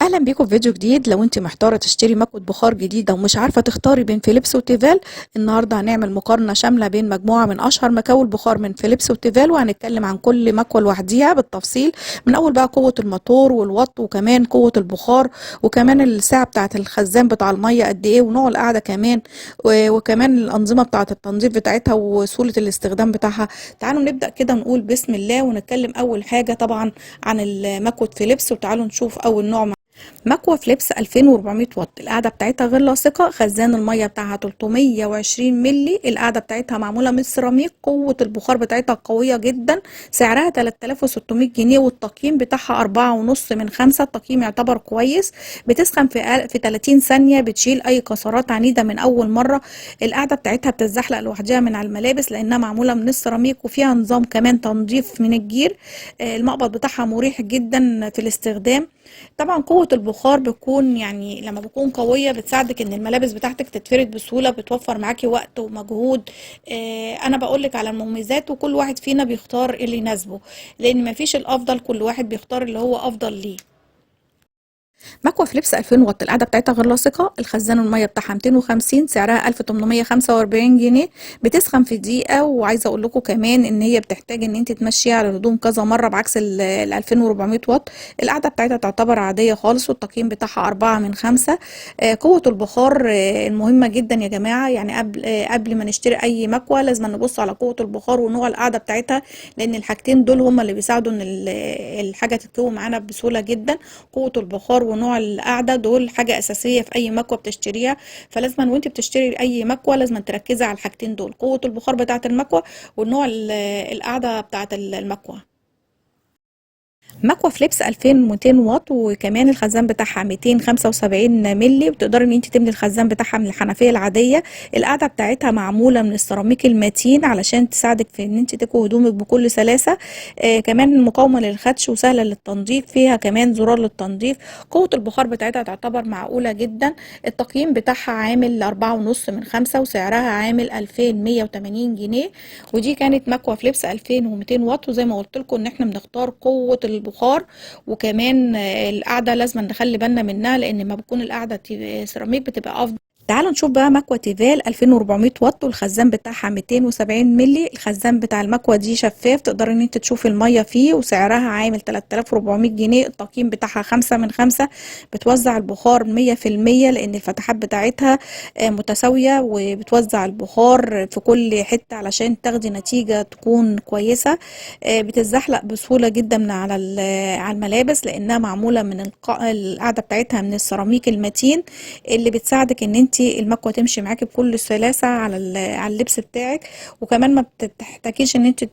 اهلا بيكم في فيديو جديد. لو انت محتاره تشتري مكوه بخار جديده ومش عارفه تختاري بين فيليبس وتيفال، النهارده هنعمل مقارنه شامله بين مجموعه من اشهر مكاوي البخار من فيليبس وتيفال، وهنتكلم عن كل مكوه لوحديها بالتفصيل، من اول بقى قوه الموتور والوات وكمان قوه البخار وكمان السعه بتاعه الخزان بتاع الميه قد ايه ونوع القعده كمان وكمان الانظمه بتاعه التنظيف بتاعتها وسهوله الاستخدام بتاعها. تعالوا نبدا كده نقول بسم الله ونتكلم اول حاجه طبعا عن مكوه فيليبس، وتعالوا نشوف اول نوع. مكوة فليبس 2400 واط، القاعدة بتاعتها غير لاصقة، خزان المية بتاعها 320 ملي، القاعدة بتاعتها معمولة من السيراميك، قوة البخار بتاعتها قوية جدا، سعرها 3600 جنيه، والتقييم بتاعها 4.5/5، التقييم يعتبر كويس، بتسخن في 30 ثانية، بتشيل أي كسرات عنيدة من أول مرة، القاعدة بتاعتها بتتزحلق لوحدها من على الملابس لأنها معمولة من السيراميك، وفيها نظام كمان تنظيف من الجير. المقبض بتاعها مريح جدا في الاستخدام. طبعا قوة البخار بتكون يعني لما بتكون قوية بتساعدك ان الملابس بتاعتك تتفرد بسهولة، بتوفر معاكي وقت ومجهود. انا بقولك على المميزات وكل واحد فينا بيختار اللي يناسبه، لان مفيش الافضل، كل واحد بيختار اللي هو افضل ليه. مكوة فليبس 2000 واط، القاعدة بتاعتها غير لاصقة، الخزان المية بتاعها 250، سعرها 1845 جنيه، بتسخن في دقيقة. وعايزة اقول لكم كمان ان هي بتحتاج ان انت تمشيها على الهدوم كذا مرة بعكس ال 2400 واط. القاعدة بتاعتها تعتبر عادية خالص، والتقييم بتاعها 4/5. قوة البخار المهمة جدا يا جماعة، يعني قبل ما نشتري اي مكوة لازم نبص على قوة البخار ونوع القاعدة بتاعتها، لان الحاجتين دول هما اللي بيساعدوا ان الحاجة تتكون معانا بسهولة جدا. قوة البخار ونوع القعده دول حاجه اساسيه في اي مكوه بتشتريها، فلازم وانت بتشتري اي مكوه لازم تركزي على الحاجتين دول، قوه البخار بتاعه المكوه والنوع القعده بتاعه المكوه. مكوة فليبس 2200 واط، وكمان الخزان بتاعها 275 ملي، وتقدري ان انت تملي الخزان بتاعها من الحنفيه العاديه. القاعده بتاعتها معموله من السيراميك المتين علشان تساعدك في ان انت تكوي هدومك بكل سلاسه. كمان مقاومه للخدش وسهله للتنظيف، فيها كمان زرار للتنظيف. قوه البخار بتاعتها تعتبر معقوله جدا، التقييم بتاعها عامل 4.5/5، وسعرها عامل 2180 جنيه. ودي كانت مكوة فليبس 2200 واط، وزي ما قلت لكم ان احنا بنختار قوة البخار، وكمان القعدة لازم نخلي بالنا منها، لان ما بتكون القعدة سيراميك بتبقى افضل. تعالوا نشوف بقى مكوة تيفال 2400 واط، والخزان بتاعها 270 ملي، الخزان بتاع المكوة دي شفاف، تقدري ان انت تشوفي المية فيه، وسعرها عامل 3400 جنيه، التقييم بتاعها 5/5، بتوزع البخار 100% لان الفتحات بتاعتها متساوية، وبتوزع البخار في كل حتة علشان تاخدي نتيجة تكون كويسة. بتتزحلق بسهولة جدا من على الملابس، لانها معمولة من القاعدة بتاعتها من السيراميك المتين، اللي بتساعدك ان انت المكوة تمشي معاكي بكل سلاسة على اللبس بتاعك. وكمان ما بتحتاجيش ان انت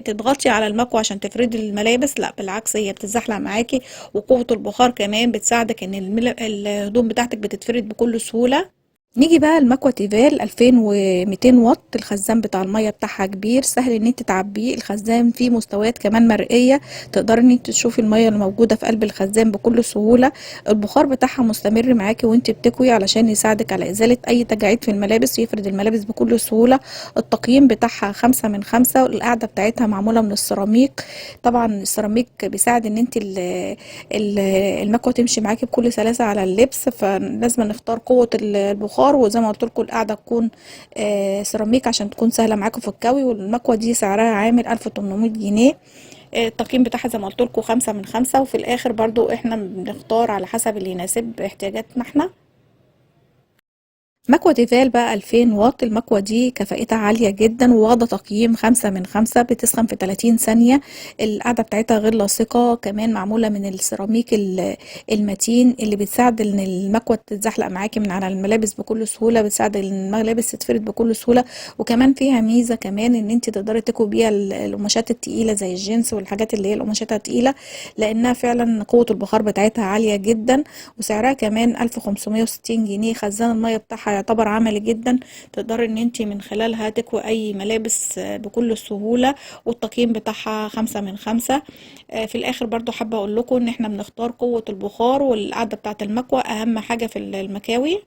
تضغطي على المكوة عشان تفردي الملابس، لا بالعكس هي بتتزحلق معاكي. وقوة البخار كمان بتساعدك ان الهدوم بتاعتك بتتفرد بكل سهولة. نيجي بقى المكوة تيفال 2200 واط، الخزان بتاع المية بتاعها كبير، سهل ان انت تعبيه، الخزان فيه مستويات كمان مرئية، تقدري ان انت تشوفي المية اللي موجودة في قلب الخزان بكل سهولة. البخار بتاعها مستمر معاكي وانت بتكوي علشان يساعدك على ازالة اي تجاعيد في الملابس، يفرد الملابس بكل سهولة. التقييم بتاعها 5/5، والقاعدة بتاعتها معمولة من السيراميك. طبعا السيراميك بيساعد ان انت المكوة تمشي معاكي بكل سلاسة على اللبس، فلازم نختار قوة البخار، وزي ما قلت لكم القاعده تكون سيراميك عشان تكون سهله معاكم في الكوي. والمكوه دي سعرها عامل 1800 جنيه، التقييم بتاعها زي ما قلت لكم 5/5. وفي الاخر برضو احنا بنختار على حسب اللي يناسب احتياجاتنا احنا. مكوة تيفال بقى 2000 واط، المكوة دي كفاءتها عالية جدا وواخدة تقييم 5/5، بتسخن في 30 ثانية، القاعدة بتاعتها غير لاصقة، كمان معمولة من السيراميك المتين اللي بتساعد ان المكوة تتزحلق معاكي من على الملابس بكل سهولة، بتساعد ان الملابس تتفرد بكل سهولة. وكمان فيها ميزة كمان ان انت تقدري تكوي بيها القماشات التقيلة زي الجينز والحاجات اللي هي القماشات التقيلة، لانها فعلا قوة البخار بتاعتها عالية جدا، وسعرها كمان 1560 جنيه. خزان المية بتاعها يعتبر عملي جدا، تقدري ان انت من خلالها تكوي اي ملابس بكل سهولة، والتقييم بتاعها 5/5. في الاخر برضو حابة اقول لكم ان احنا بنختار قوة البخار والقعدة بتاعة المكوى اهم حاجة في المكاوي.